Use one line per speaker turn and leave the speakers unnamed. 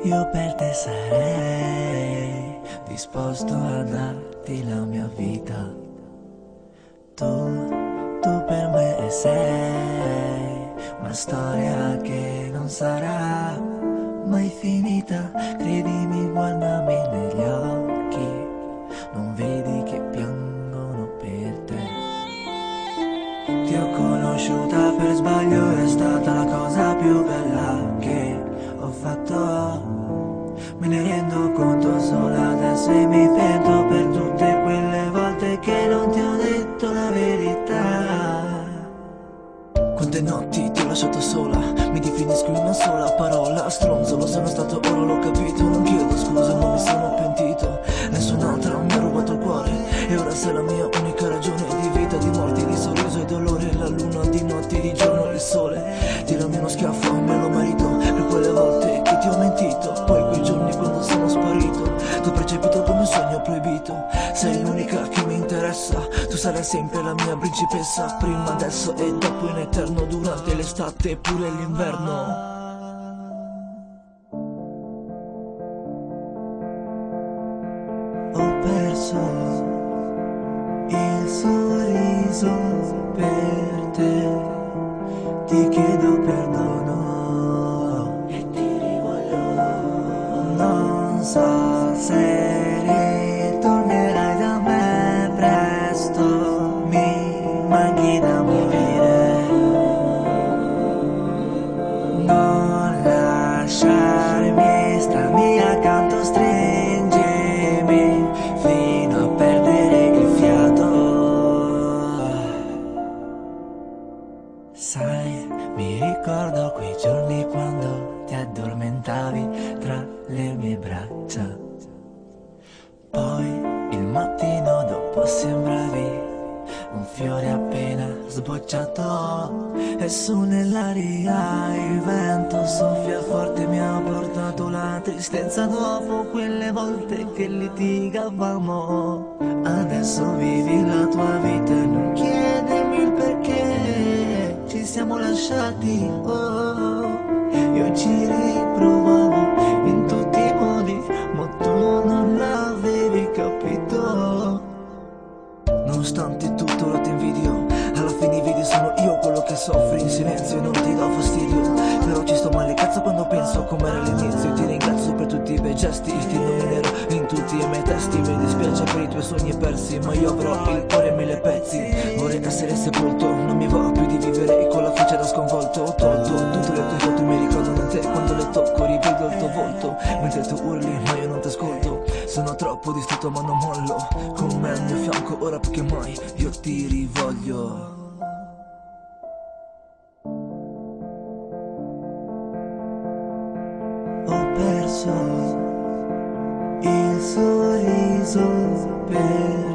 Io per te sarei disposto a darti la mia vita. Tu per me sei una storia che non sarà mai finita. Credimi, guardami negli occhi, non vedi che piangono per te. Ti ho conosciuta per sbaglio, è stata la cosa più bella che ho fatto. Me ne rendo conto solo adesso e mi pento per tutte quelle volte che non ti ho detto la verità. Quante notti ti ho lasciato sola, mi definisco in una sola parola: stronzo. Lo sono stato, ora l'ho capito. Non chiedo scusa, non mi sono pentito. Nessun'altra mi ha rubato il cuore e ora sei la mia unica ragione di vita, di morte, di sorriso e dolore. La luna di notte, di giorno il sole. Tirami uno schiaffo, me lo merito per quelle volte che ti ho mentito. Poi quei giorni quando sono sparito, t'ho percepito come un sogno proibito. Sei l'unica che mi interessa, tu sarai sempre la mia principessa. Prima, adesso e dopo in eterno, durante l'estate e pure l'inverno. Ho perso il sorriso per te, ti chiedo perdono e ti rivoglio. Non so se ritornerai da me presto, mi manchi da morire. Non lasciarmi, stammi accanto, stringimi fino a perdere il fiato. Sai, mi ricordo quei giorni quando ti addormentavi tra le mie braccia. Poi il mattino dopo sembravi un fiore appena sbocciato. E su nell'aria il vento soffia forte, mi ha portato la tristezza dopo quelle volte che litigavamo. Adesso vivi la tua vita e non chiedermi il perché ci siamo lasciati. Io ci riprovavo in tutti i modi, ma tu non l'avevi capito. Nonostante tutto ora ti invidio, alla fine vedi sono io quello che soffri in silenzio e non ti do fastidio. Però ci sto male cazzo quando penso com'era all'inizio. Ti ringrazio per tutti i bei gesti, ti nomino in tutti i miei testi. Mi dispiace per i tuoi sogni persi, ma io avrò il cuore in mille pezzi. Vorrei essere sepolto, non mi va più di vivere con la faccia da sconvolto. Ho tolto tutte le tue foto, mi ricordano te quando le tocco, rivedo il tuo volto mentre tu urli ma io non ti ascolto. Sono troppo distrutto ma non mollo, con me al mio fianco ora più che mai io ti rivoglio. Ho perso il sorriso per